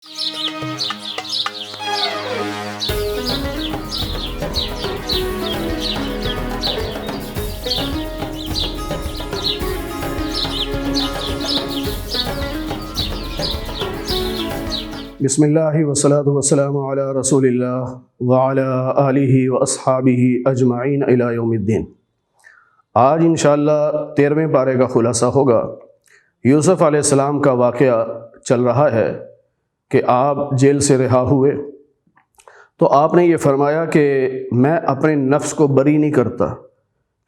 بسم اللہ والصلاۃ والسلام علی رسول اللہ وعلی آلہ واصحابہ اجمعین الی یوم الدین۔ آج انشاءاللہ 13ویں پارے کا خلاصہ ہوگا۔ یوسف علیہ السلام کا واقعہ چل رہا ہے کہ آپ جیل سے رہا ہوئے تو آپ نے یہ فرمایا کہ میں اپنے نفس کو بری نہیں کرتا،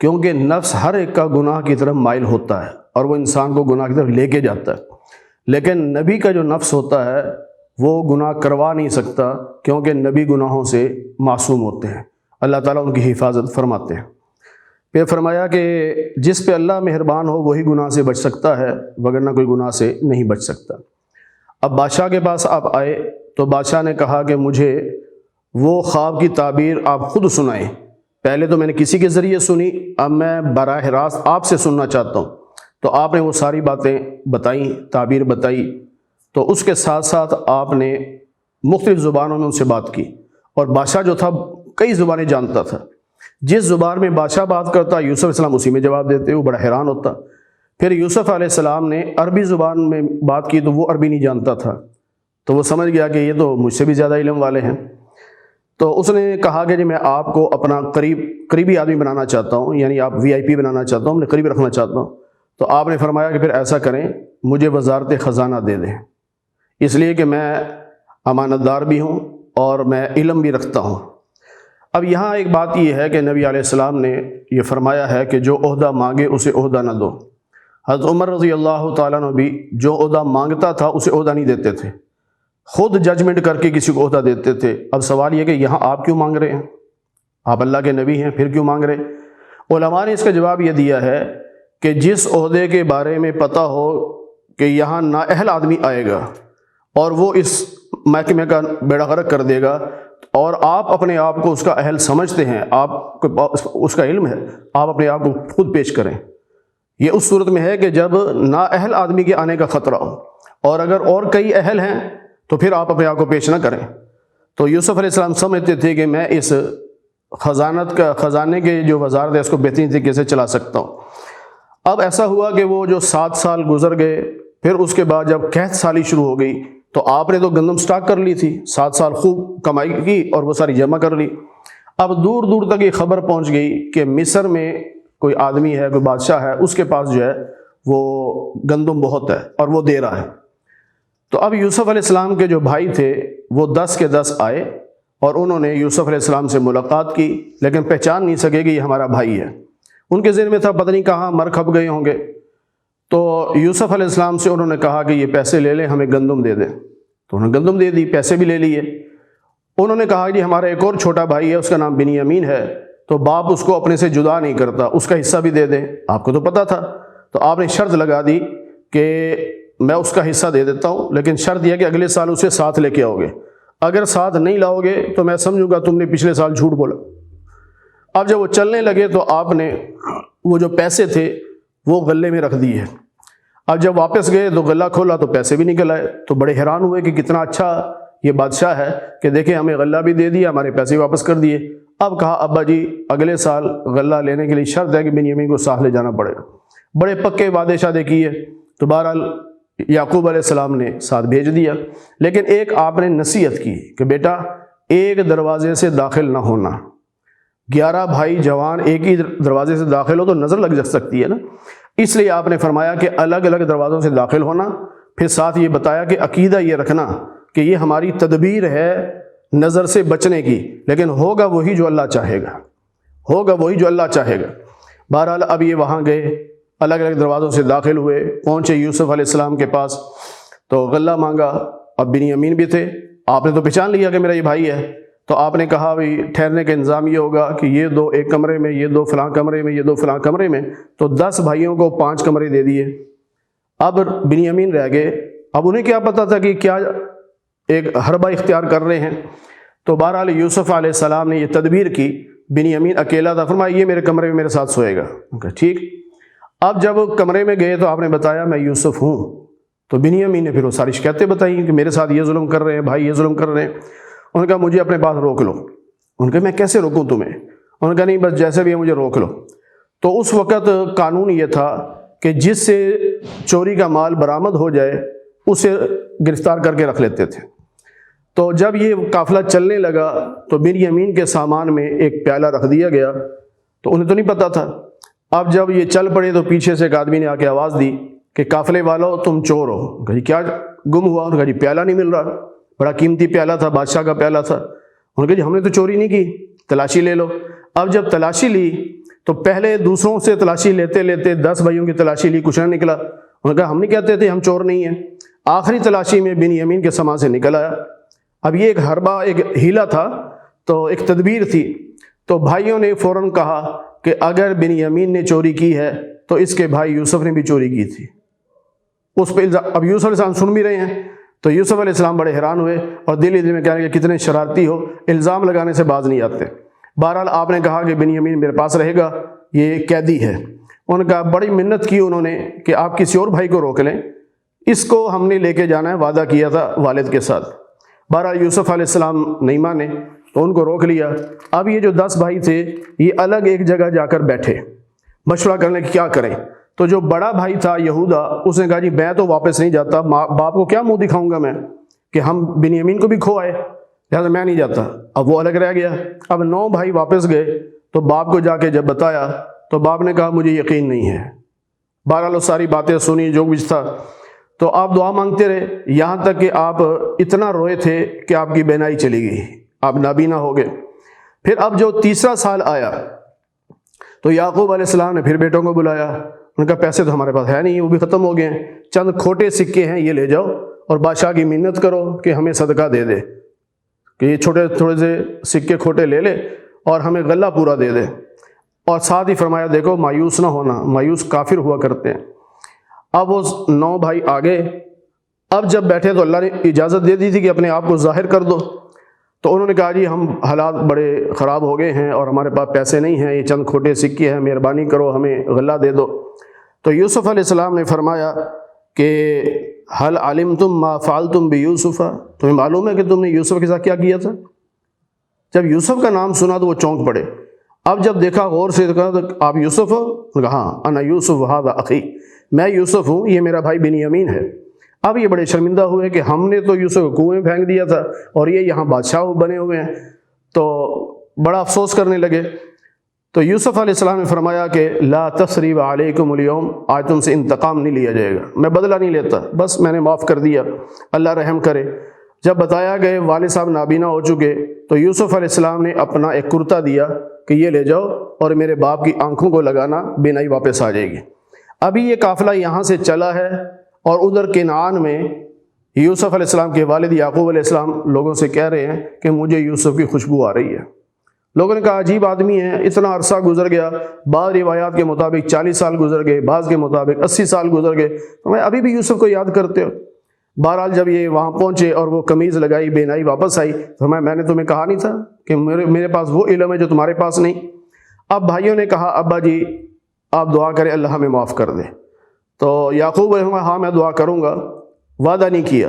کیونکہ نفس ہر ایک کا گناہ کی طرف مائل ہوتا ہے اور وہ انسان کو گناہ کی طرف لے کے جاتا ہے، لیکن نبی کا جو نفس ہوتا ہے وہ گناہ کروا نہیں سکتا، کیونکہ نبی گناہوں سے معصوم ہوتے ہیں، اللہ تعالیٰ ان کی حفاظت فرماتے ہیں۔ پھر فرمایا کہ جس پہ اللہ مہربان ہو وہی گناہ سے بچ سکتا ہے، وگرنہ کوئی گناہ سے نہیں بچ سکتا۔ اب بادشاہ کے پاس آپ آئے تو بادشاہ نے کہا کہ مجھے وہ خواب کی تعبیر آپ خود سنائیں، پہلے تو میں نے کسی کے ذریعے سنی، اب میں براہ راست آپ سے سننا چاہتا ہوں۔ تو آپ نے وہ ساری باتیں بتائیں، تعبیر بتائی، تو اس کے ساتھ ساتھ آپ نے مختلف زبانوں میں ان سے بات کی، اور بادشاہ جو تھا کئی زبانیں جانتا تھا، جس زبان میں بادشاہ بات کرتا یوسف علیہ السلام اسی میں جواب دیتے، وہ بڑا حیران ہوتا۔ پھر یوسف علیہ السلام نے عربی زبان میں بات کی تو وہ عربی نہیں جانتا تھا، تو وہ سمجھ گیا کہ یہ تو مجھ سے بھی زیادہ علم والے ہیں، تو اس نے کہا کہ جی میں آپ کو اپنا قریبی آدمی بنانا چاہتا ہوں، یعنی آپ VIP بنانا چاہتا ہوں، میں قریب رکھنا چاہتا ہوں۔ تو آپ نے فرمایا کہ پھر ایسا کریں، مجھے وزارت خزانہ دے دیں، اس لیے کہ میں امانت دار بھی ہوں اور میں علم بھی رکھتا ہوں۔ اب یہاں ایک بات یہ ہے کہ نبی علیہ السلام نے یہ فرمایا ہے کہ جو عہدہ مانگے اسے عہدہ نہ دو۔ حضرت عمر رضی اللہ تعالیٰ عنہ بھی جو عہدہ مانگتا تھا اسے عہدہ نہیں دیتے تھے، خود ججمنٹ کر کے کسی کو عہدہ دیتے تھے۔ اب سوال یہ کہ یہاں آپ کیوں مانگ رہے ہیں؟ آپ اللہ کے نبی ہیں، پھر کیوں مانگ رہے؟ علماء نے اس کا جواب یہ دیا ہے کہ جس عہدے کے بارے میں پتہ ہو کہ یہاں نااہل آدمی آئے گا اور وہ اس محکمے کا بیڑا غرق کر دے گا، اور آپ اپنے آپ کو اس کا اہل سمجھتے ہیں، آپ کو اس کا علم ہے، آپ اپنے آپ کو خود پیش کریں۔ یہ اس صورت میں ہے کہ جب نااہل آدمی کے آنے کا خطرہ ہو، اور اگر اور کئی اہل ہیں تو پھر آپ اپنے آپ کو پیش نہ کریں۔ تو یوسف علیہ السلام سمجھتے تھے کہ میں اس خزانے کے جو وزارت ہے اس کو بہترین طریقے سے چلا سکتا ہوں۔ اب ایسا ہوا کہ وہ جو 7 سال گزر گئے، پھر اس کے بعد جب قحط سالی شروع ہو گئی تو آپ نے تو گندم سٹاک کر لی تھی، 7 سال خوب کمائی کی اور وہ ساری جمع کر لی۔ اب دور دور تک یہ خبر پہنچ گئی کہ مصر میں کوئی آدمی ہے، کوئی بادشاہ ہے، اس کے پاس جو ہے وہ گندم بہت ہے اور وہ دے رہا ہے۔ تو اب یوسف علیہ السلام کے جو بھائی تھے وہ 10 کے 10 آئے اور انہوں نے یوسف علیہ السلام سے ملاقات کی، لیکن پہچان نہیں سکے کہ یہ ہمارا بھائی ہے۔ ان کے ذہن میں تھا پتہ نہیں کہاں مر کھپ گئے ہوں گے۔ تو یوسف علیہ السلام سے انہوں نے کہا کہ یہ پیسے لے لیں، ہمیں گندم دے دیں۔ تو انہوں نے گندم دے دی، پیسے بھی لے لیے۔ انہوں نے کہا کہ ہمارا ایک اور چھوٹا بھائی ہے، اس کا نام بنیامین ہے، تو باپ اس کو اپنے سے جدا نہیں کرتا، اس کا حصہ بھی دے دیں۔ آپ کو تو پتہ تھا، تو آپ نے شرط لگا دی کہ میں اس کا حصہ دے دیتا ہوں، لیکن شرط یہ کہ اگلے سال اسے ساتھ لے کے آؤ گے، اگر ساتھ نہیں لاؤ گے تو میں سمجھوں گا تم نے پچھلے سال جھوٹ بولا۔ اب جب وہ چلنے لگے تو آپ نے وہ جو پیسے تھے وہ غلے میں رکھ دیے۔ اب جب واپس گئے تو غلہ کھولا تو پیسے بھی نکل آئے، تو بڑے حیران ہوئے کہ کتنا اچھا یہ بادشاہ ہے کہ دیکھیں ہمیں غلہ بھی دے دیا، ہمارے پیسے واپس کر دیے۔ اب کہا ابا جی اگلے سال غلہ لینے کے لیے شرط ہے کہ بنیامین کو ساتھ لے جانا پڑے گا۔ بڑے پکے وعدے شادے کیے، تو بہرحال یعقوب علیہ السلام نے ساتھ بھیج دیا، لیکن ایک آپ نے نصیحت کی کہ بیٹا ایک دروازے سے داخل نہ ہونا۔ 11 بھائی جوان ایک ہی دروازے سے داخل ہو تو نظر لگ سکتی ہے نا، اس لیے آپ نے فرمایا کہ الگ الگ دروازوں سے داخل ہونا۔ پھر ساتھ یہ بتایا کہ عقیدہ یہ رکھنا کہ یہ ہماری تدبیر ہے نظر سے بچنے کی، لیکن ہوگا وہی جو اللہ چاہے گا، ہوگا وہی جو اللہ چاہے گا۔ بہرحال اب یہ وہاں گئے، الگ الگ دروازوں سے داخل ہوئے، پہنچے یوسف علیہ السلام کے پاس، تو غلہ مانگا۔ اب بنیامین بھی تھے، آپ نے تو پہچان لیا کہ میرا یہ بھائی ہے، تو آپ نے کہا بھائی ٹھہرنے کا انتظام یہ ہوگا کہ یہ 2 ایک کمرے میں، یہ 2 فلاں کمرے میں، یہ 2 فلاں کمرے میں، تو 10 بھائیوں کو 5 کمرے دے دیے۔ اب بنیامین رہ گئے، اب انہیں کیا پتہ تھا کہ کیا ایک حربہ اختیار کر رہے ہیں۔ تو بہرحال یوسف علیہ السلام نے یہ تدبیر کی، بنیامین اکیلا تھا، فرمایا یہ میرے کمرے میں میرے ساتھ سوئے گا۔ ٹھیک۔ اب جب کمرے میں گئے تو آپ نے بتایا میں یوسف ہوں، تو بنیامین نے پھر وہ ساری شکایتیں بتائیں کہ میرے ساتھ یہ ظلم کر رہے ہیں، بھائی یہ ظلم کر رہے ہیں۔ انہوں نے کہا مجھے اپنے پاس روک لو۔ انہوں نے کہا میں کیسے روکوں تمہیں؟ انہوں نے کہا نہیں بس جیسے بھی ہے مجھے روک لو۔ تو اس وقت قانون یہ تھا کہ جس سے چوری کا مال برآمد ہو جائے اسے گرفتار کر کے رکھ لیتے تھے۔ تو جب یہ قافلہ چلنے لگا تو بنیامین کے سامان میں ایک پیالہ رکھ دیا گیا، تو انہیں تو نہیں پتہ تھا۔ اب جب یہ چل پڑے تو پیچھے سے ایک آدمی نے آ کے آواز دی کہ قافلے والو تم چور ہو۔ کہا جی کیا گم ہوا؟ انہوں نے کہا جی پیالہ نہیں مل رہا، بڑا قیمتی پیالہ تھا، بادشاہ کا پیالہ تھا۔ انہوں نے کہا جی ہم نے تو چوری نہیں کی، تلاشی لے لو۔ اب جب تلاشی لی تو پہلے دوسروں سے تلاشی لیتے لیتے 10 بھائیوں کی تلاشی لی، کچھ نہ نکلا۔ انہوں نے کہا ہم نہیں کہتے تھے ہم چور نہیں ہیں۔ آخری تلاشی میں بنیامین کے سامان سے نکل آیا۔ اب یہ ایک حربہ، ایک ہیلا تھا، تو ایک تدبیر تھی۔ تو بھائیوں نے فوراً کہا کہ اگر بنیامین نے چوری کی ہے تو اس کے بھائی یوسف نے بھی چوری کی تھی۔ اس پہ اب یوسف علیہ السلام سن بھی رہے ہیں، تو یوسف علیہ السلام بڑے حیران ہوئے اور دل ہی دل میں کہنے کہ کتنے شرارتی ہو، الزام لگانے سے باز نہیں آتے۔ بہرحال آپ نے کہا کہ بنیامین میرے پاس رہے گا، یہ قیدی ہے۔ انہوں نے کہا بڑی منت کی انہوں نے کہ آپ کسی اور بھائی کو روک لیں، اس کو ہم نے لے کے جانا ہے، وعدہ کیا تھا والد کے ساتھ۔ بہرحال یوسف علیہ السلام نہیں مانے تو ان کو روک لیا۔ اب یہ جو 10 بھائی تھے یہ الگ ایک جگہ جا کر بیٹھے مشورہ کرنے کہ کیا کریں۔ تو جو بڑا بھائی تھا یہودا، اس نے کہا جی میں تو واپس نہیں جاتا، باپ کو کیا منہ دکھاؤں گا میں کہ ہم بنیامین کو بھی کھو آئے، لہٰذا میں نہیں جاتا۔ اب وہ الگ رہ گیا۔ اب 9 بھائی واپس گئے تو باپ کو جا کے جب بتایا تو باپ نے کہا مجھے یقین نہیں ہے۔ بہرحال وہ ساری باتیں سنی جو کچھ تھا، تو آپ دعا مانگتے رہے یہاں تک کہ آپ اتنا روئے تھے کہ آپ کی بینائی چلی گئی، آپ نابینا ہو گئے۔ پھر اب جو تیسرا سال آیا تو یعقوب علیہ السلام نے پھر بیٹوں کو بلایا۔ ان کا پیسے تو ہمارے پاس ہے نہیں، وہ بھی ختم ہو گئے ہیں، چند کھوٹے سکے ہیں یہ لے جاؤ اور بادشاہ کی منت کرو کہ ہمیں صدقہ دے دے، کہ یہ چھوٹے تھوڑے سے سکے کھوٹے لے لے اور ہمیں غلہ پورا دے دے۔ اور ساتھ ہی فرمایا دیکھو مایوس نہ ہونا، مایوس کافر ہوا کرتے ہیں۔ اب وہ 9 بھائی آگے، اب جب بیٹھے تو اللہ نے اجازت دے دی تھی کہ اپنے آپ کو ظاہر کر دو۔ تو انہوں نے کہا جی ہم حالات بڑے خراب ہو گئے ہیں اور ہمارے پاس پیسے نہیں ہیں، یہ چند کھوٹے سکے ہیں، مہربانی کرو ہمیں غلہ دے دو۔ تو یوسف علیہ السلام نے فرمایا کہ حل علمتم ما فعلتم بیوسف، تمہیں معلوم ہے کہ تم نے یوسف کے ساتھ کیا کیا تھا؟ جب یوسف کا نام سنا تو وہ چونک پڑے۔ اب جب دیکھا غور سے تو کہا آپ یوسف ہو؟ انہوں نے کہا ہاں انا یوسف ھذا اخی، میں یوسف ہوں، یہ میرا بھائی بنیامین ہے۔ اب یہ بڑے شرمندہ ہوئے کہ ہم نے تو یوسف کو کنویں میں پھینک دیا تھا اور یہ یہاں بادشاہ بنے ہوئے ہیں، تو بڑا افسوس کرنے لگے۔ تو یوسف علیہ السلام نے فرمایا کہ لا تثریب علیکم اليوم، آج تم سے انتقام نہیں لیا جائے گا، میں بدلہ نہیں لیتا، بس میں نے معاف کر دیا، اللہ رحم کرے۔ جب بتایا گئے والد صاحب نابینا ہو چکے تو یوسف علیہ السلام نے اپنا ایک کرتا دیا کہ یہ لے جاؤ اور میرے باپ کی آنکھوں کو لگانا، بینائی واپس آ جائے گی۔ ابھی یہ قافلہ یہاں سے چلا ہے اور ادھر کنعان میں یوسف علیہ السلام کے والد یعقوب علیہ السلام لوگوں سے کہہ رہے ہیں کہ مجھے یوسف کی خوشبو آ رہی ہے۔ لوگوں نے کہا عجیب آدمی ہے، اتنا عرصہ گزر گیا، بعض روایات کے مطابق 40 سال گزر گئے، بعض کے مطابق 80 سال گزر گئے، میں ابھی بھی یوسف کو یاد کرتے ہو؟ بہرحال جب یہ وہاں پہنچے اور وہ قمیض لگائی، بینائی واپس آئی، تو میں نے تمہیں کہا نہیں تھا کہ میرے پاس وہ علم ہے جو تمہارے پاس نہیں؟ اب بھائیوں نے کہا ابا جی آپ دعا کریں اللہ ہمیں معاف کر دے۔ تو یعقوب علیہ السلام ہاں میں دعا کروں گا، وعدہ نہیں کیا۔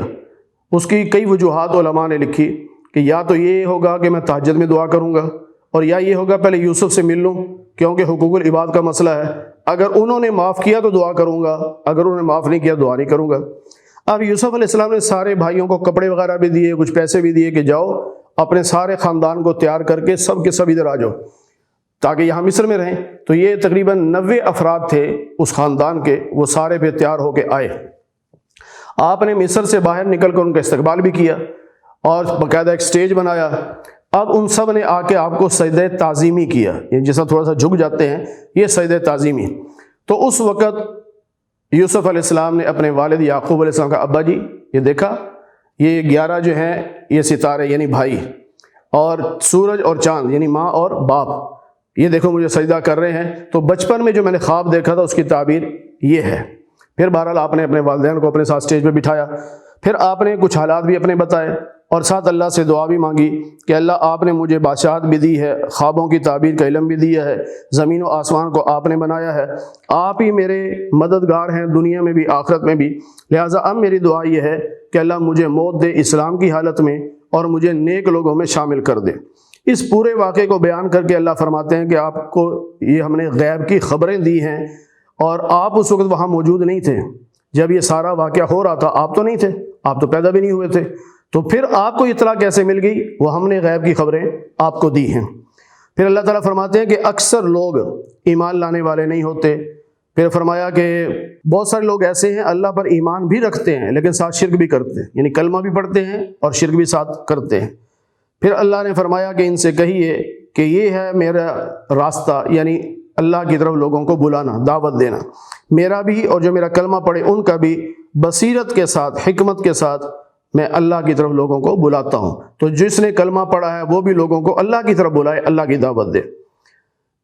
اس کی کئی وجوہات علماء نے لکھی کہ یا تو یہ ہوگا کہ میں تہجد میں دعا کروں گا، اور یا یہ ہوگا پہلے یوسف سے مل لوں کیونکہ حقوق العباد کا مسئلہ ہے، اگر انہوں نے معاف کیا تو دعا کروں گا، اگر انہوں نے معاف نہیں کیا دعا نہیں کروں گا۔ اب یوسف علیہ السلام نے سارے بھائیوں کو کپڑے وغیرہ بھی دیے، کچھ پیسے بھی دیے کہ جاؤ اپنے سارے خاندان کو تیار کر کے سب کے سب ادھر آ جاؤ تاکہ یہاں مصر میں رہیں۔ تو یہ تقریباً 90 افراد تھے اس خاندان کے، وہ سارے پہ تیار ہو کے آئے۔ آپ نے مصر سے باہر نکل کر ان کا استقبال بھی کیا اور باقاعدہ ایک سٹیج بنایا۔ اب ان سب نے آ کے آپ کو سجدہ تعظیمی کیا، یعنی جیسا تھوڑا سا جھک جاتے ہیں، یہ سجدہ تعظیمی۔ تو اس وقت یوسف علیہ السلام نے اپنے والد یعقوب علیہ السلام کا ابا جی یہ دیکھا، یہ 11 جو ہیں یہ ستارے یعنی بھائی، اور سورج اور چاند یعنی ماں اور باپ، یہ دیکھو مجھے سجدہ کر رہے ہیں۔ تو بچپن میں جو میں نے خواب دیکھا تھا اس کی تعبیر یہ ہے۔ پھر بہرحال آپ نے اپنے والدین کو اپنے ساتھ سٹیج پہ بٹھایا، پھر آپ نے کچھ حالات بھی اپنے بتائے اور ساتھ اللہ سے دعا بھی مانگی کہ اللہ آپ نے مجھے بادشاہت بھی دی ہے، خوابوں کی تعبیر کا علم بھی دیا ہے، زمین و آسمان کو آپ نے بنایا ہے، آپ ہی میرے مددگار ہیں دنیا میں بھی آخرت میں بھی، لہٰذا اب میری دعا یہ ہے کہ اللہ مجھے موت دے اسلام کی حالت میں اور مجھے نیک لوگوں میں شامل کر دے۔ اس پورے واقعے کو بیان کر کے اللہ فرماتے ہیں کہ آپ کو یہ ہم نے غیب کی خبریں دی ہیں اور آپ اس وقت وہاں موجود نہیں تھے، جب یہ سارا واقعہ ہو رہا تھا آپ تو نہیں تھے، آپ تو پیدا بھی نہیں ہوئے تھے، تو پھر آپ کو اطلاع کیسے مل گئی؟ وہ ہم نے غیب کی خبریں آپ کو دی ہیں۔ پھر اللہ تعالیٰ فرماتے ہیں کہ اکثر لوگ ایمان لانے والے نہیں ہوتے۔ پھر فرمایا کہ بہت سارے لوگ ایسے ہیں اللہ پر ایمان بھی رکھتے ہیں لیکن ساتھ شرک بھی کرتے ہیں، یعنی کلمہ بھی پڑھتے ہیں اور شرک بھی ساتھ کرتے ہیں۔ پھر اللہ نے فرمایا کہ ان سے کہیے کہ یہ ہے میرا راستہ، یعنی اللہ کی طرف لوگوں کو بلانا، دعوت دینا، میرا بھی اور جو میرا کلمہ پڑھے ان کا بھی بصیرت کے ساتھ، حکمت کے ساتھ میں اللہ کی طرف لوگوں کو بلاتا ہوں۔ تو جس نے کلمہ پڑھا ہے وہ بھی لوگوں کو اللہ کی طرف بلائے، اللہ کی دعوت دے۔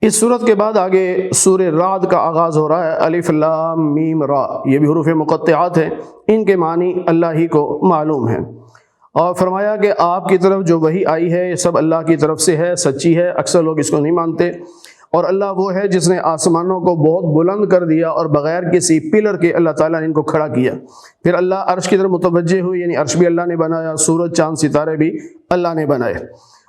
اس صورت کے بعد آگے سورہ رعد کا آغاز ہو رہا ہے، الف لام میم را، یہ بھی حروف مقطعات ہیں، ان کے معنی اللہ ہی کو معلوم ہیں۔ اور فرمایا کہ آپ کی طرف جو وحی آئی ہے یہ سب اللہ کی طرف سے ہے، سچی ہے، اکثر لوگ اس کو نہیں مانتے۔ اور اللہ وہ ہے جس نے آسمانوں کو بہت بلند کر دیا اور بغیر کسی پلر کے اللہ تعالیٰ نے ان کو کھڑا کیا۔ پھر اللہ عرش کی طرف متوجہ ہوئی، یعنی عرش بھی اللہ نے بنایا، سورج چاند ستارے بھی اللہ نے بنائے۔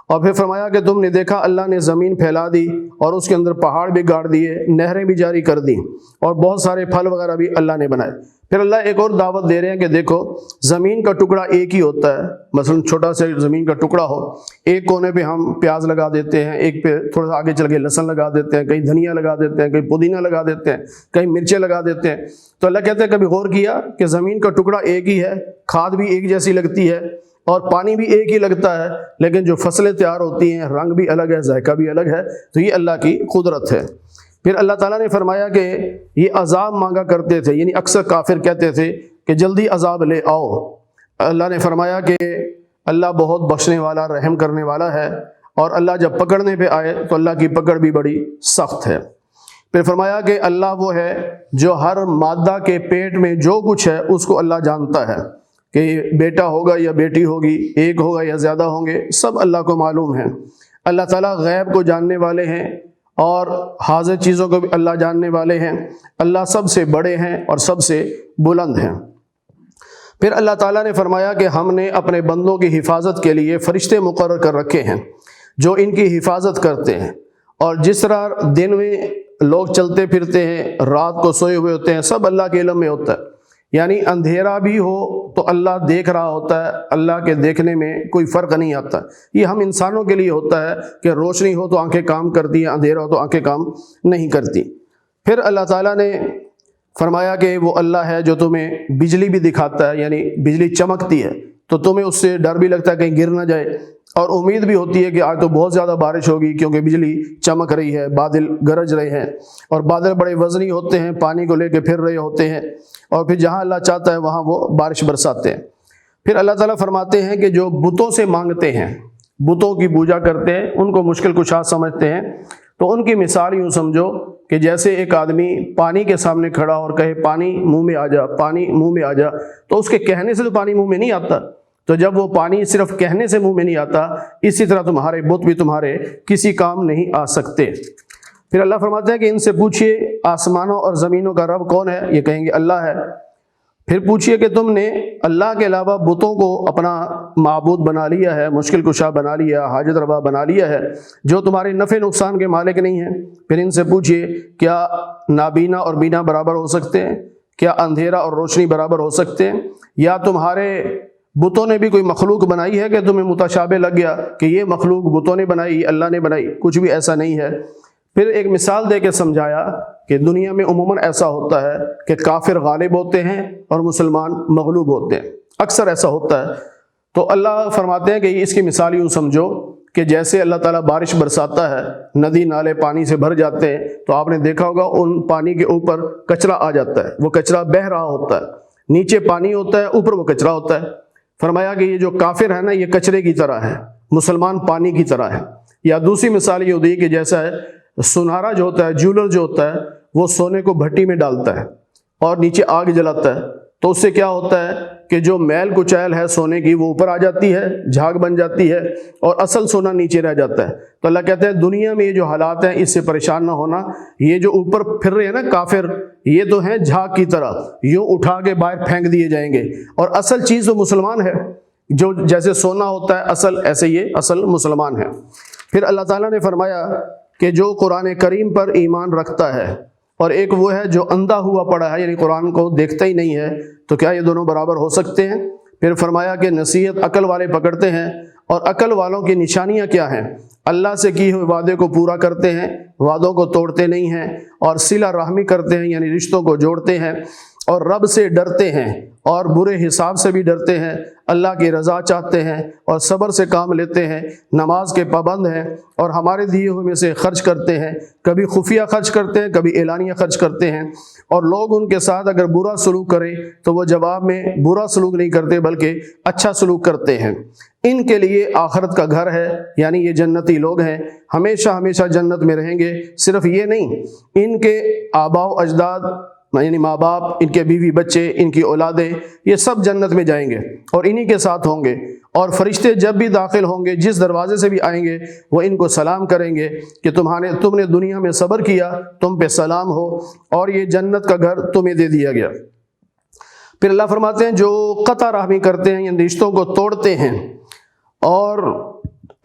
اور پھر فرمایا کہ تم نے دیکھا اللہ نے زمین پھیلا دی اور اس کے اندر پہاڑ بھی گاڑ دیے، نہریں بھی جاری کر دیں اور بہت سارے پھل وغیرہ بھی اللہ نے بنائے۔ پھر اللہ ایک اور دعوت دے رہے ہیں کہ دیکھو زمین کا ٹکڑا ایک ہی ہوتا ہے، مثلا چھوٹا سا زمین کا ٹکڑا ہو، ایک کونے پہ ہم پیاز لگا دیتے ہیں، ایک پہ تھوڑا سا آگے چل کے لہسن لگا دیتے ہیں، کہیں دھنیا لگا دیتے ہیں، کہیں پودینہ لگا دیتے ہیں، کہیں مرچیں لگا دیتے ہیں۔ تو اللہ کہتے ہیں کبھی غور کیا کہ زمین کا ٹکڑا ایک ہی ہے، کھاد بھی ایک جیسی لگتی ہے اور پانی بھی ایک ہی لگتا ہے، لیکن جو فصلیں تیار ہوتی ہیں رنگ بھی الگ ہے، ذائقہ بھی الگ ہے۔ تو یہ اللہ کی قدرت ہے۔ پھر اللہ تعالیٰ نے فرمایا کہ یہ عذاب مانگا کرتے تھے، یعنی اکثر کافر کہتے تھے کہ جلدی عذاب لے آؤ۔ اللہ نے فرمایا کہ اللہ بہت بخشنے والا، رحم کرنے والا ہے، اور اللہ جب پکڑنے پہ آئے تو اللہ کی پکڑ بھی بڑی سخت ہے۔ پھر فرمایا کہ اللہ وہ ہے جو ہر مادہ کے پیٹ میں جو کچھ ہے اس کو اللہ جانتا ہے، کہ بیٹا ہوگا یا بیٹی ہوگی، ایک ہوگا یا زیادہ ہوں گے، سب اللہ کو معلوم ہے۔ اللہ تعالیٰ غیب کو جاننے والے ہیں اور حاضر چیزوں کو بھی اللہ جاننے والے ہیں۔ اللہ سب سے بڑے ہیں اور سب سے بلند ہیں۔ پھر اللہ تعالیٰ نے فرمایا کہ ہم نے اپنے بندوں کی حفاظت کے لیے فرشتے مقرر کر رکھے ہیں جو ان کی حفاظت کرتے ہیں، اور جس طرح دن میں لوگ چلتے پھرتے ہیں، رات کو سوئے ہوئے ہوتے ہیں، سب اللہ کے علم میں ہوتا ہے۔ یعنی اندھیرا بھی ہو تو اللہ دیکھ رہا ہوتا ہے، اللہ کے دیکھنے میں کوئی فرق نہیں آتا۔ یہ ہم انسانوں کے لیے ہوتا ہے کہ روشنی ہو تو آنکھیں کام کرتی ہیں، اندھیرا ہو تو آنکھیں کام نہیں کرتی۔ پھر اللہ تعالیٰ نے فرمایا کہ وہ اللہ ہے جو تمہیں بجلی بھی دکھاتا ہے، یعنی بجلی چمکتی ہے تو تمہیں اس سے ڈر بھی لگتا ہے کہیں گر نہ جائے، اور امید بھی ہوتی ہے کہ آج تو بہت زیادہ بارش ہوگی کیونکہ بجلی چمک رہی ہے، بادل گرج رہے ہیں، اور بادل بڑے وزنی ہوتے ہیں، پانی کو لے کے پھر رہے ہوتے ہیں، اور پھر جہاں اللہ چاہتا ہے وہاں وہ بارش برساتے ہیں۔ پھر اللہ تعالیٰ فرماتے ہیں کہ جو بتوں سے مانگتے ہیں، بتوں کی پوجا کرتے ہیں، ان کو مشکل کشا سمجھتے ہیں، تو ان کی مثال یوں سمجھو کہ جیسے ایک آدمی پانی کے سامنے کھڑا اور کہے پانی منہ میں آ جا، پانی منہ میں آ جا، تو اس کے کہنے سے تو پانی منہ میں نہیں آتا۔ تو جب وہ پانی صرف کہنے سے منہ میں نہیں آتا، اسی طرح تمہارے بت بھی تمہارے کسی کام نہیں آ سکتے۔ پھر اللہ فرماتے ہیں کہ ان سے پوچھئے آسمانوں اور زمینوں کا رب کون ہے؟ یہ کہیں گے اللہ ہے۔ پھر پوچھئے کہ تم نے اللہ کے علاوہ بتوں کو اپنا معبود بنا لیا ہے، مشکل کشا بنا لیا، حاجت روا بنا لیا ہے، جو تمہارے نفع نقصان کے مالک نہیں ہیں۔ پھر ان سے پوچھئے کیا نابینا اور بینا برابر ہو سکتے ہیں؟ کیا اندھیرا اور روشنی برابر ہو سکتے ہیں؟ یا تمہارے بتوں نے بھی کوئی مخلوق بنائی ہے کہ تمہیں متشابہ لگ گیا کہ یہ مخلوق بتوں نے بنائی، اللہ نے بنائی؟ کچھ بھی ایسا نہیں ہے۔ پھر ایک مثال دے کے سمجھایا کہ دنیا میں عموماً ایسا ہوتا ہے کہ کافر غالب ہوتے ہیں اور مسلمان مغلوب ہوتے ہیں، اکثر ایسا ہوتا ہے۔ تو اللہ فرماتے ہیں کہ اس کی مثال یوں سمجھو کہ جیسے اللہ تعالیٰ بارش برساتا ہے، ندی نالے پانی سے بھر جاتے ہیں، تو آپ نے دیکھا ہوگا ان پانی کے اوپر کچرا آ جاتا ہے، وہ کچرا بہہ رہا ہوتا ہے، نیچے پانی ہوتا ہے، اوپر وہ کچرا ہوتا ہے۔ فرمایا کہ یہ جو کافر ہے نا، یہ کچرے کی طرح ہے، مسلمان پانی کی طرح ہے۔ یا دوسری مثال یہ ہوتی ہے کہ جیسا ہے سنارا جو ہوتا ہے، جولر جو ہوتا ہے، وہ سونے کو بھٹی میں ڈالتا ہے اور نیچے آگ جلاتا ہے، تو اس سے کیا ہوتا ہے کہ جو میل کچیل ہے سونے کی وہ اوپر آ جاتی ہے، جھاگ بن جاتی ہے، اور اصل سونا نیچے رہ جاتا ہے۔ تو اللہ کہتے ہیں دنیا میں یہ جو حالات ہیں اس سے پریشان نہ ہونا، یہ جو اوپر پھر رہے ہیں نا کافر، یہ تو ہیں جھاگ کی طرح، یوں اٹھا کے باہر پھینک دیے جائیں گے، اور اصل چیز تو مسلمان ہے، جو جیسے سونا ہوتا ہے اصل، ایسے یہ اصل مسلمان ہے۔ پھر اللہ تعالیٰ نے فرمایا کہ جو قرآن کریم پر ایمان رکھتا ہے اور ایک وہ ہے جو اندھا ہوا پڑا ہے، یعنی قرآن کو دیکھتا ہی نہیں ہے، تو کیا یہ دونوں برابر ہو سکتے ہیں؟ پھر فرمایا کہ نصیحت عقل والے پکڑتے ہیں، اور عقل والوں کی نشانیاں کیا ہیں؟ اللہ سے کیے ہوئے وعدے کو پورا کرتے ہیں، وعدوں کو توڑتے نہیں ہیں، اور صلہ رحمی کرتے ہیں یعنی رشتوں کو جوڑتے ہیں، اور رب سے ڈرتے ہیں اور برے حساب سے بھی ڈرتے ہیں، اللہ کی رضا چاہتے ہیں اور صبر سے کام لیتے ہیں، نماز کے پابند ہیں، اور ہمارے دیے ہوئے میں سے خرچ کرتے ہیں، کبھی خفیہ خرچ کرتے ہیں، کبھی اعلانیہ خرچ کرتے ہیں، اور لوگ ان کے ساتھ اگر برا سلوک کریں تو وہ جواب میں برا سلوک نہیں کرتے بلکہ اچھا سلوک کرتے ہیں۔ ان کے لیے آخرت کا گھر ہے، یعنی یہ جنتی لوگ ہیں، ہمیشہ ہمیشہ جنت میں رہیں گے۔ صرف یہ نہیں، ان کے آباء و اجداد یعنی ماں باپ، ان کے بیوی بچے، ان کی اولادیں، یہ سب جنت میں جائیں گے اور انہی کے ساتھ ہوں گے، اور فرشتے جب بھی داخل ہوں گے جس دروازے سے بھی آئیں گے وہ ان کو سلام کریں گے کہ تم نے دنیا میں صبر کیا، تم پہ سلام ہو، اور یہ جنت کا گھر تمہیں دے دیا گیا۔ پھر اللہ فرماتے ہیں جو قطع رحمی کرتے ہیں، ان رشتوں کو توڑتے ہیں اور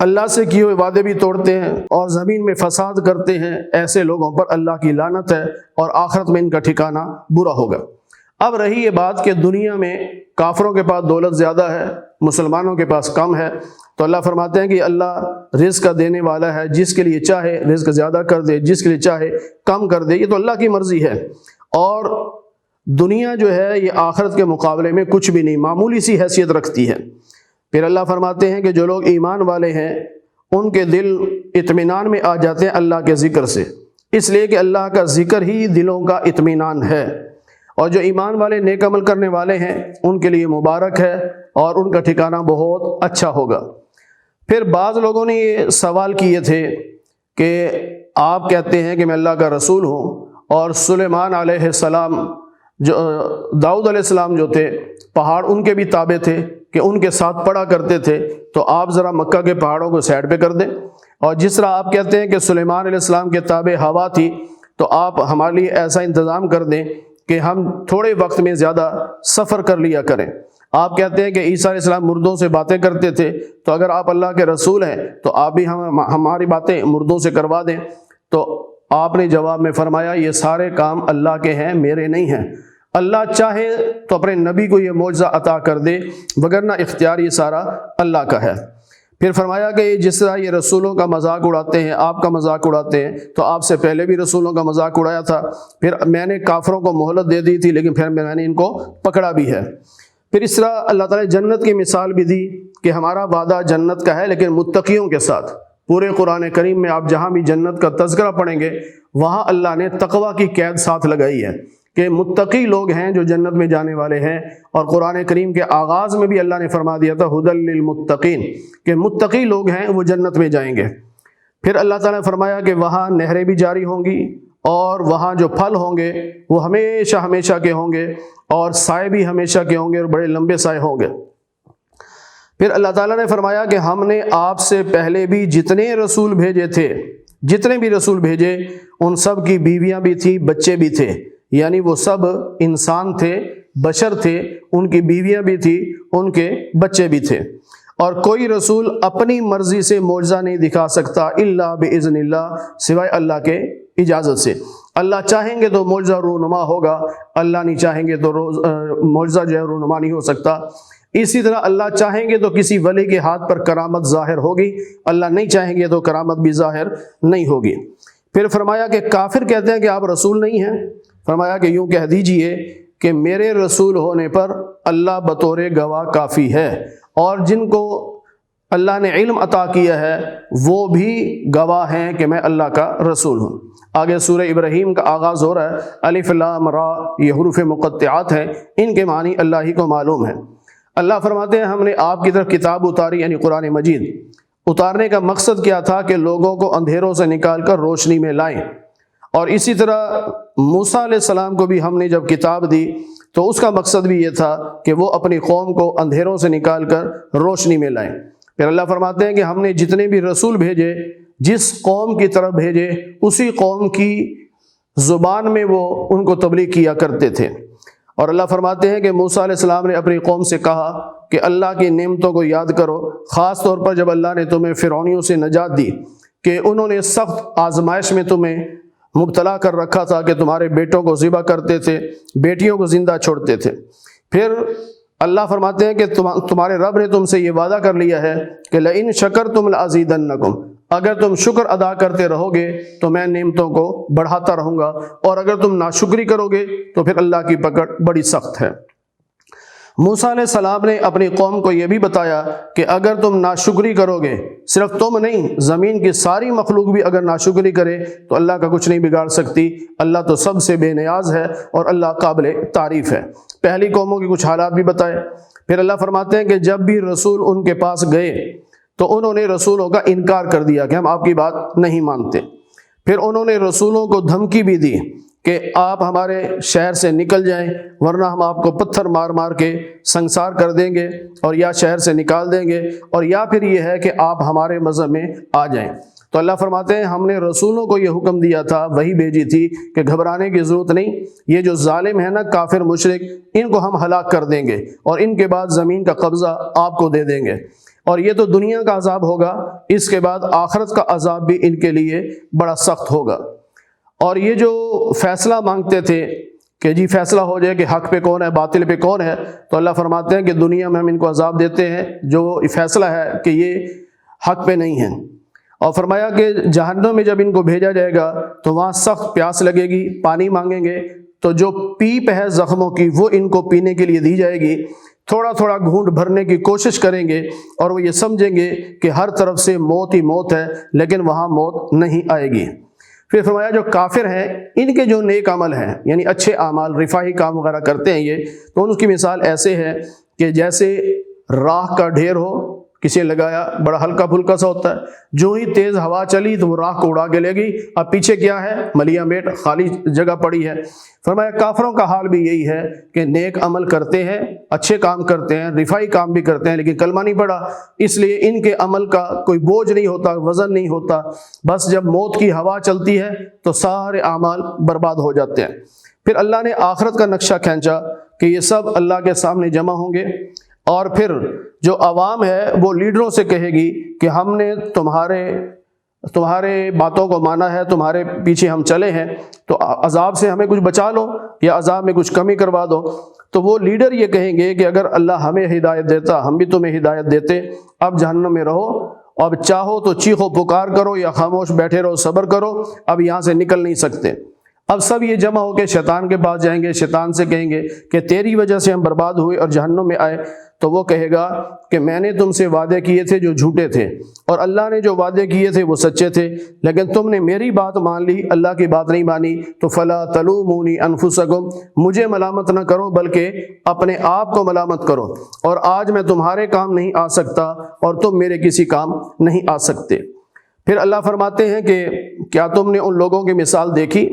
اللہ سے کیے ہوئے وعدے بھی توڑتے ہیں اور زمین میں فساد کرتے ہیں، ایسے لوگوں پر اللہ کی لعنت ہے اور آخرت میں ان کا ٹھکانہ برا ہوگا۔ اب رہی یہ بات کہ دنیا میں کافروں کے پاس دولت زیادہ ہے، مسلمانوں کے پاس کم ہے، تو اللہ فرماتے ہیں کہ اللہ رزق کا دینے والا ہے، جس کے لیے چاہے رزق زیادہ کر دے، جس کے لیے چاہے کم کر دے، یہ تو اللہ کی مرضی ہے۔ اور دنیا جو ہے یہ آخرت کے مقابلے میں کچھ بھی نہیں، معمولی سی حیثیت رکھتی ہے۔ پھر اللہ فرماتے ہیں کہ جو لوگ ایمان والے ہیں ان کے دل اطمینان میں آ جاتے ہیں اللہ کے ذکر سے، اس لیے کہ اللہ کا ذکر ہی دلوں کا اطمینان ہے، اور جو ایمان والے نیک عمل کرنے والے ہیں ان کے لیے مبارک ہے اور ان کا ٹھکانہ بہت اچھا ہوگا۔ پھر بعض لوگوں نے یہ سوال کیے تھے کہ آپ کہتے ہیں کہ میں اللہ کا رسول ہوں، اور سلیمان علیہ السلام جو داؤد علیہ السلام جو تھے پہاڑ ان کے بھی تابع تھے کہ ان کے ساتھ پڑھا کرتے تھے، تو آپ ذرا مکہ کے پہاڑوں کو سائڈ پہ کر دیں، اور جس طرح آپ کہتے ہیں کہ سلیمان علیہ السلام کے تابع ہوا تھی، تو آپ ہمارے لیے ایسا انتظام کر دیں کہ ہم تھوڑے وقت میں زیادہ سفر کر لیا کریں۔ آپ کہتے ہیں کہ عیسیٰ علیہ السلام مردوں سے باتیں کرتے تھے، تو اگر آپ اللہ کے رسول ہیں تو آپ بھی ہماری باتیں مردوں سے کروا دیں۔ تو آپ نے جواب میں فرمایا یہ سارے کام اللہ کے ہیں، میرے نہیں ہیں۔ اللہ چاہے تو اپنے نبی کو یہ معجزہ عطا کر دے، وگرنہ اختیار یہ سارا اللہ کا ہے۔ پھر فرمایا کہ جس طرح یہ رسولوں کا مذاق اڑاتے ہیں، آپ کا مذاق اڑاتے ہیں، تو آپ سے پہلے بھی رسولوں کا مذاق اڑایا تھا، پھر میں نے کافروں کو مہلت دے دی تھی، لیکن پھر میں نے ان کو پکڑا بھی ہے۔ پھر اس طرح اللہ تعالیٰ نے جنت کی مثال بھی دی کہ ہمارا وعدہ جنت کا ہے لیکن متقیوں کے ساتھ۔ پورے قرآن کریم میں آپ جہاں بھی جنت کا تذکرہ پڑھیں گے وہاں اللہ نے تقویٰ کی قید ساتھ لگائی ہے کہ متقی لوگ ہیں جو جنت میں جانے والے ہیں، اور قرآن کریم کے آغاز میں بھی اللہ نے فرما دیا تھا ھدی للمتقین کہ متقی لوگ ہیں وہ جنت میں جائیں گے۔ پھر اللہ تعالیٰ نے فرمایا کہ وہاں نہریں بھی جاری ہوں گی، اور وہاں جو پھل ہوں گے وہ ہمیشہ ہمیشہ کے ہوں گے، اور سائے بھی ہمیشہ کے ہوں گے، اور بڑے لمبے سائے ہوں گے۔ پھر اللہ تعالیٰ نے فرمایا کہ ہم نے آپ سے پہلے بھی جتنے رسول بھیجے تھے، جتنے بھی رسول بھیجے ان سب کی بیویاں بھی تھیں، بچے بھی تھے، یعنی وہ سب انسان تھے، بشر تھے، ان کی بیویاں بھی تھیں، ان کے بچے بھی تھے، اور کوئی رسول اپنی مرضی سے معجزہ نہیں دکھا سکتا الا باذن اللہ، سوائے اللہ کے اجازت سے۔ اللہ چاہیں گے تو معجزہ رونما ہوگا، اللہ نہیں چاہیں گے تو معجزہ جو ہے رونما نہیں ہو سکتا۔ اسی طرح اللہ چاہیں گے تو کسی ولی کے ہاتھ پر کرامت ظاہر ہوگی، اللہ نہیں چاہیں گے تو کرامت بھی ظاہر نہیں ہوگی۔ پھر فرمایا کہ کافر کہتے ہیں کہ آپ رسول نہیں ہیں، فرمایا کہ یوں کہہ دیجئے کہ میرے رسول ہونے پر اللہ بطور گواہ کافی ہے، اور جن کو اللہ نے علم عطا کیا ہے وہ بھی گواہ ہیں کہ میں اللہ کا رسول ہوں۔ آگے سورہ ابراہیم کا آغاز ہو رہا ہے، الف لام را، یہ حروف مقطعات ہیں، ان کے معنی اللہ ہی کو معلوم ہے۔ اللہ فرماتے ہیں ہم نے آپ کی طرف کتاب اتاری، یعنی قرآن مجید۔ اتارنے کا مقصد کیا تھا کہ لوگوں کو اندھیروں سے نکال کر روشنی میں لائیں، اور اسی طرح موسیٰ علیہ السلام کو بھی ہم نے جب کتاب دی تو اس کا مقصد بھی یہ تھا کہ وہ اپنی قوم کو اندھیروں سے نکال کر روشنی میں لائیں۔ پھر اللہ فرماتے ہیں کہ ہم نے جتنے بھی رسول بھیجے، جس قوم کی طرف بھیجے اسی قوم کی زبان میں وہ ان کو تبلیغ کیا کرتے تھے۔ اور اللہ فرماتے ہیں کہ موسیٰ علیہ السلام نے اپنی قوم سے کہا کہ اللہ کی نعمتوں کو یاد کرو، خاص طور پر جب اللہ نے تمہیں فرعونیوں سے نجات دی کہ انہوں نے سخت آزمائش میں تمہیں مبتلا کر رکھا تھا کہ تمہارے بیٹوں کو ذبح کرتے تھے، بیٹیوں کو زندہ چھوڑتے تھے۔ پھر اللہ فرماتے ہیں کہ تمہارے رب نے تم سے یہ وعدہ کر لیا ہے کہ لئن شکرتم لازیدنکم، اگر تم شکر ادا کرتے رہو گے تو میں نعمتوں کو بڑھاتا رہوں گا، اور اگر تم ناشکری کرو گے تو پھر اللہ کی پکڑ بڑی سخت ہے۔ موسیٰ علیہ السلام نے اپنی قوم کو یہ بھی بتایا کہ اگر تم ناشکری کرو گے، صرف تم نہیں، زمین کی ساری مخلوق بھی اگر ناشکری کرے تو اللہ کا کچھ نہیں بگاڑ سکتی، اللہ تو سب سے بے نیاز ہے اور اللہ قابل تعریف ہے۔ پہلی قوموں کے کچھ حالات بھی بتائے۔ پھر اللہ فرماتے ہیں کہ جب بھی رسول ان کے پاس گئے تو انہوں نے رسولوں کا انکار کر دیا کہ ہم آپ کی بات نہیں مانتے۔ پھر انہوں نے رسولوں کو دھمکی بھی دی کہ آپ ہمارے شہر سے نکل جائیں ورنہ ہم آپ کو پتھر مار مار کے سنسار کر دیں گے اور یا شہر سے نکال دیں گے، اور یا پھر یہ ہے کہ آپ ہمارے مذہب میں آ جائیں۔ تو اللہ فرماتے ہیں ہم نے رسولوں کو یہ حکم دیا تھا، وہی بھیجی تھی کہ گھبرانے کی ضرورت نہیں، یہ جو ظالم ہے نا کافر مشرک، ان کو ہم ہلاک کر دیں گے اور ان کے بعد زمین کا قبضہ آپ کو دے دیں گے، اور یہ تو دنیا کا عذاب ہوگا، اس کے بعد آخرت کا عذاب بھی ان کے لیے بڑا سخت ہوگا۔ اور یہ جو فیصلہ مانگتے تھے کہ جی فیصلہ ہو جائے کہ حق پہ کون ہے باطل پہ کون ہے، تو اللہ فرماتے ہیں کہ دنیا میں ہم ان کو عذاب دیتے ہیں جو فیصلہ ہے کہ یہ حق پہ نہیں ہے، اور فرمایا کہ جہنم میں جب ان کو بھیجا جائے گا تو وہاں سخت پیاس لگے گی، پانی مانگیں گے تو جو پیپ ہے زخموں کی وہ ان کو پینے کے لیے دی جائے گی، تھوڑا تھوڑا گھونٹ بھرنے کی کوشش کریں گے اور وہ یہ سمجھیں گے کہ ہر طرف سے موت ہی موت ہے، لیکن وہاں موت نہیں آئے گی۔ پھر فرمایا جو کافر ہیں ان کے جو نیک عمل ہیں، یعنی اچھے اعمال، رفاہی کام وغیرہ کرتے ہیں یہ، تو ان کی مثال ایسے ہے کہ جیسے راکھ کا ڈھیر ہو، کسی نے لگایا، بڑا ہلکا پھلکا سا ہوتا ہے، جو ہی تیز ہوا چلی تو وہ راکھ کو اڑا کے لے گئی، اب پیچھے کیا ہے؟ ملیاں میٹ خالی جگہ پڑی ہے۔ فرمایا کافروں کا حال بھی یہی ہے کہ نیک عمل کرتے ہیں، اچھے کام کرتے ہیں، رفائی کام بھی کرتے ہیں، لیکن کلمہ نہیں پڑھا، اس لیے ان کے عمل کا کوئی بوجھ نہیں ہوتا، وزن نہیں ہوتا، بس جب موت کی ہوا چلتی ہے تو سارے اعمال برباد ہو جاتے ہیں۔ پھر اللہ نے آخرت کا نقشہ کھینچا کہ یہ سب اللہ کے سامنے جمع ہوں گے، اور پھر جو عوام ہے وہ لیڈروں سے کہے گی کہ ہم نے تمہارے باتوں کو مانا ہے، تمہارے پیچھے ہم چلے ہیں، تو عذاب سے ہمیں کچھ بچا لو یا عذاب میں کچھ کمی کروا دو۔ تو وہ لیڈر یہ کہیں گے کہ اگر اللہ ہمیں ہدایت دیتا ہم بھی تمہیں ہدایت دیتے، اب جہنم میں رہو، اب چاہو تو چیخو پکار کرو یا خاموش بیٹھے رہو، صبر کرو، اب یہاں سے نکل نہیں سکتے۔ اب سب یہ جمع ہو کے شیطان کے پاس جائیں گے، شیطان سے کہیں گے کہ تیری وجہ سے ہم برباد ہوئے اور جہنم میں آئے، تو وہ کہے گا کہ میں نے تم سے وعدے کیے تھے جو جھوٹے تھے، اور اللہ نے جو وعدے کیے تھے وہ سچے تھے، لیکن تم نے میری بات مان لی، اللہ کی بات نہیں مانی، تو فلا تلومونی انفسکم، مجھے ملامت نہ کرو بلکہ اپنے آپ کو ملامت کرو، اور آج میں تمہارے کام نہیں آ سکتا اور تم میرے کسی کام نہیں آ سکتے۔ پھر اللہ فرماتے ہیں کہ کیا تم نے ان لوگوں کی مثال دیکھی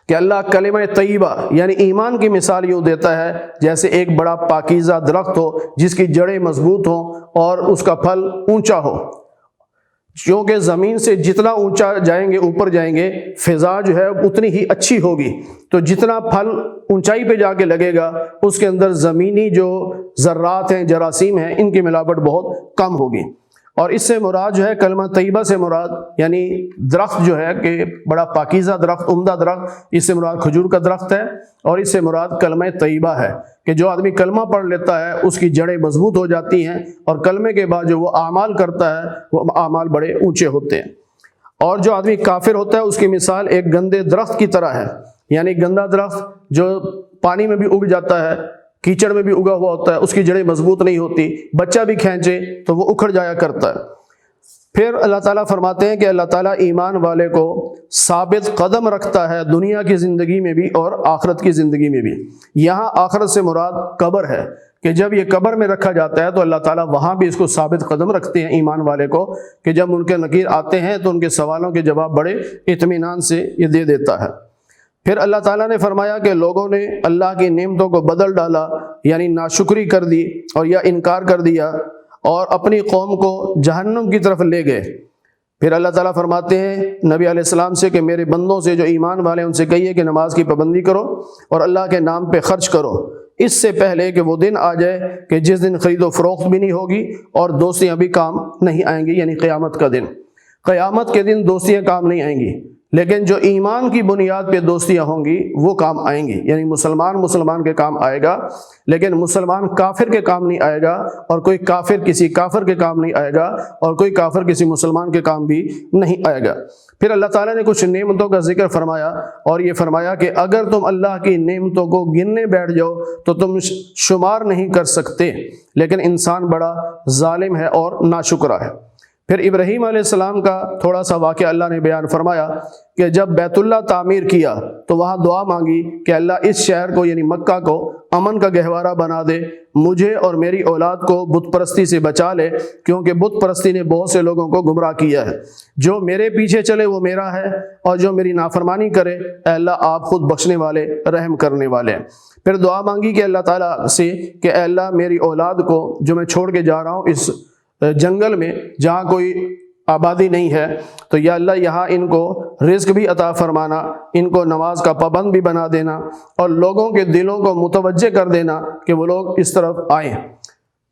کہ اللہ کلمہ طیبہ یعنی ایمان کی مثال یوں دیتا ہے جیسے ایک بڑا پاکیزہ درخت ہو جس کی جڑیں مضبوط ہوں اور اس کا پھل اونچا ہو، کیونکہ زمین سے جتنا اونچا جائیں گے، اوپر جائیں گے، فضا جو ہے اتنی ہی اچھی ہوگی، تو جتنا پھل اونچائی پہ جا کے لگے گا اس کے اندر زمینی جو ذرات ہیں، جراثیم ہیں، ان کی ملاوٹ بہت کم ہوگی۔ اور اس سے مراد جو ہے کلمہ طیبہ سے مراد یعنی درخت جو ہے کہ بڑا پاکیزہ درخت، عمدہ درخت، اس سے مراد کھجور کا درخت ہے، اور اس سے مراد کلمہ طیبہ ہے کہ جو آدمی کلمہ پڑھ لیتا ہے اس کی جڑیں مضبوط ہو جاتی ہیں، اور کلمے کے بعد جو وہ اعمال کرتا ہے وہ اعمال بڑے اونچے ہوتے ہیں۔ اور جو آدمی کافر ہوتا ہے اس کی مثال ایک گندے درخت کی طرح ہے، یعنی گندا درخت جو پانی میں بھی اگ جاتا ہے، کیچڑ میں بھی اگا ہوا ہوتا ہے، اس کی جڑیں مضبوط نہیں ہوتی، بچہ بھی کھینچے تو وہ اکھڑ جایا کرتا ہے۔ پھر اللہ تعالیٰ فرماتے ہیں کہ اللہ تعالیٰ ایمان والے کو ثابت قدم رکھتا ہے دنیا کی زندگی میں بھی اور آخرت کی زندگی میں بھی۔ یہاں آخرت سے مراد قبر ہے کہ جب یہ قبر میں رکھا جاتا ہے تو اللہ تعالیٰ وہاں بھی اس کو ثابت قدم رکھتے ہیں ایمان والے کو، کہ جب ان کے نکیر آتے ہیں تو ان کے سوالوں کے جواب بڑے اطمینان سے یہ دے دیتا ہے۔ پھر اللہ تعالیٰ نے فرمایا کہ لوگوں نے اللہ کی نعمتوں کو بدل ڈالا، یعنی ناشکری کر دی اور یا انکار کر دیا اور اپنی قوم کو جہنم کی طرف لے گئے۔ پھر اللہ تعالیٰ فرماتے ہیں نبی علیہ السلام سے کہ میرے بندوں سے جو ایمان والے ان سے کہیے کہ نماز کی پابندی کرو اور اللہ کے نام پہ خرچ کرو، اس سے پہلے کہ وہ دن آ جائے کہ جس دن خرید و فروخت بھی نہیں ہوگی اور دوستیاں بھی کام نہیں آئیں گی، یعنی قیامت کا دن۔ قیامت کے دن دوستیاں کام نہیں آئیں گی، لیکن جو ایمان کی بنیاد پہ دوستیاں ہوں گی وہ کام آئیں گی، یعنی مسلمان کے کام آئے گا، لیکن مسلمان کافر کے کام نہیں آئے گا، اور کوئی کافر کسی کافر کے کام نہیں آئے گا، اور کوئی کافر کسی مسلمان کے کام بھی نہیں آئے گا۔ پھر اللہ تعالیٰ نے کچھ نعمتوں کا ذکر فرمایا اور یہ فرمایا کہ اگر تم اللہ کی نعمتوں کو گننے بیٹھ جاؤ تو تم شمار نہیں کر سکتے، لیکن انسان بڑا ظالم ہے اور ناشکرا ہے۔ پھر ابراہیم علیہ السلام کا تھوڑا سا واقعہ اللہ نے بیان فرمایا کہ جب بیت اللہ تعمیر کیا تو وہاں دعا مانگی کہ اللہ اس شہر کو یعنی مکہ کو امن کا گہوارہ بنا دے، مجھے اور میری اولاد کو بت پرستی سے بچا لے، کیونکہ بت پرستی نے بہت سے لوگوں کو گمراہ کیا ہے۔ جو میرے پیچھے چلے وہ میرا ہے، اور جو میری نافرمانی کرے اے اللہ آپ خود بخشنے والے رحم کرنے والے ہیں۔ پھر دعا مانگی کہ اللہ تعالیٰ سے کہ اے اللہ میری اولاد کو جو میں چھوڑ کے جا رہا ہوں اس جنگل میں جہاں کوئی آبادی نہیں ہے، تو یا اللہ یہاں ان کو رزق بھی عطا فرمانا، ان کو نماز کا پابند بھی بنا دینا، اور لوگوں کے دلوں کو متوجہ کر دینا کہ وہ لوگ اس طرف آئیں۔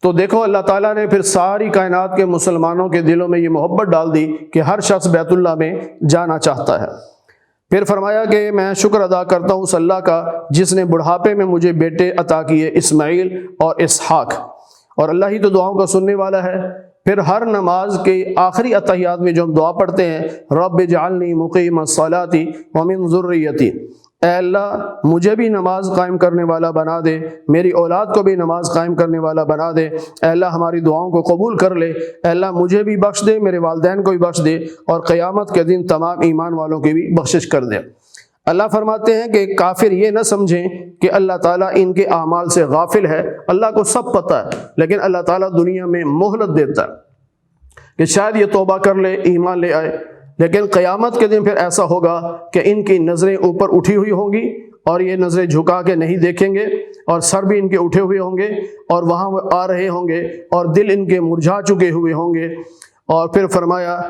تو دیکھو اللہ تعالیٰ نے پھر ساری کائنات کے مسلمانوں کے دلوں میں یہ محبت ڈال دی کہ ہر شخص بیت اللہ میں جانا چاہتا ہے۔ پھر فرمایا کہ میں شکر ادا کرتا ہوں اس اللہ کا جس نے بڑھاپے میں مجھے بیٹے عطا کیے، اسماعیل اور اسحاق، اور اللہ ہی تو دعاؤں کا سننے والا ہے۔ پھر ہر نماز کے آخری اتحیات میں جو ہم دعا پڑھتے ہیں رب اجعلنی مقیم الصلاۃ ومن ذریتی، اے اللہ مجھے بھی نماز قائم کرنے والا بنا دے، میری اولاد کو بھی نماز قائم کرنے والا بنا دے، اے اللہ ہماری دعاؤں کو قبول کر لے، اے اللہ مجھے بھی بخش دے، میرے والدین کو بھی بخش دے، اور قیامت کے دن تمام ایمان والوں کی بھی بخشش کر دے۔ اللہ فرماتے ہیں کہ کافر یہ نہ سمجھیں کہ اللہ تعالیٰ ان کے اعمال سے غافل ہے، اللہ کو سب پتہ ہے، لیکن اللہ تعالیٰ دنیا میں مہلت دیتا ہے کہ شاید یہ توبہ کر لے، ایمان لے آئے، لیکن قیامت کے دن پھر ایسا ہوگا کہ ان کی نظریں اوپر اٹھی ہوئی ہوں گی اور یہ نظریں جھکا کے نہیں دیکھیں گے، اور سر بھی ان کے اٹھے ہوئے ہوں گے، اور وہاں وہ آ رہے ہوں گے اور دل ان کے مرجھا چکے ہوئے ہوں گے۔ اور پھر فرمایا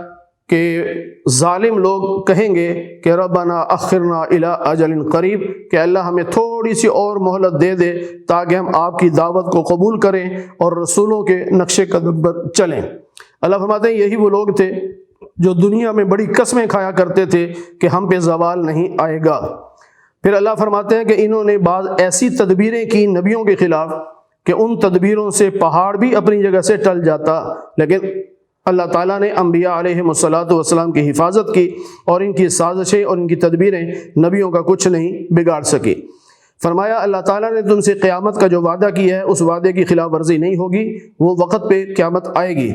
کہ ظالم لوگ کہیں گے کہ ربنا اخرنا الی اجل قریب، کہ اللہ ہمیں تھوڑی سی اور مہلت دے دے تاکہ ہم آپ کی دعوت کو قبول کریں اور رسولوں کے نقش قدم پر چلیں۔ اللہ فرماتے ہیں یہی وہ لوگ تھے جو دنیا میں بڑی قسمیں کھایا کرتے تھے کہ ہم پہ زوال نہیں آئے گا۔ پھر اللہ فرماتے ہیں کہ انہوں نے بعض ایسی تدبیریں کی نبیوں کے خلاف کہ ان تدبیروں سے پہاڑ بھی اپنی جگہ سے ٹل جاتا، لیکن اللہ تعالیٰ نے انبیاء علیہ السلام کی حفاظت کی، اور ان کی سازشیں اور ان کی تدبیریں نبیوں کا کچھ نہیں بگاڑ سکی۔ فرمایا اللہ تعالیٰ نے تم سے قیامت کا جو وعدہ کیا ہے اس وعدے کی خلاف ورزی نہیں ہوگی، وہ وقت پہ قیامت آئے گی،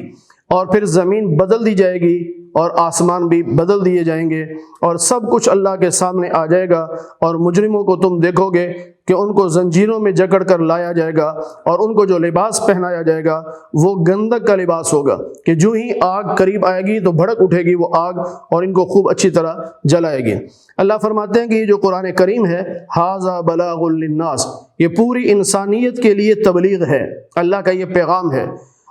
اور پھر زمین بدل دی جائے گی اور آسمان بھی بدل دیے جائیں گے، اور سب کچھ اللہ کے سامنے آ جائے گا، اور مجرموں کو تم دیکھو گے کہ ان کو زنجیروں میں جکڑ کر لایا جائے گا، اور ان کو جو لباس پہنایا جائے گا وہ گندک کا لباس ہوگا کہ جو ہی آگ قریب آئے گی تو بھڑک اٹھے گی وہ آگ اور ان کو خوب اچھی طرح جلائے گی۔ اللہ فرماتے ہیں کہ یہ جو قرآن کریم ہے ھذا بلاغ للناس، یہ پوری انسانیت کے لیے تبلیغ ہے، اللہ کا یہ پیغام ہے،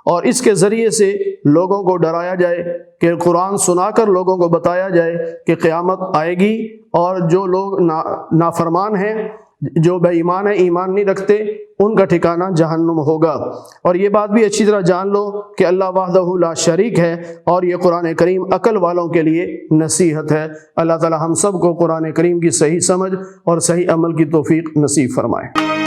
اور اس کے ذریعے سے لوگوں کو ڈرایا جائے کہ قرآن سنا کر لوگوں کو بتایا جائے کہ قیامت آئے گی، اور جو لوگ نافرمان ہیں، جو بے ایمان ہیں، ایمان نہیں رکھتے، ان کا ٹھکانہ جہنم ہوگا۔ اور یہ بات بھی اچھی طرح جان لو کہ اللہ وحدہ لا شریک ہے، اور یہ قرآن کریم عقل والوں کے لیے نصیحت ہے۔ اللہ تعالی ہم سب کو قرآن کریم کی صحیح سمجھ اور صحیح عمل کی توفیق نصیب فرمائے۔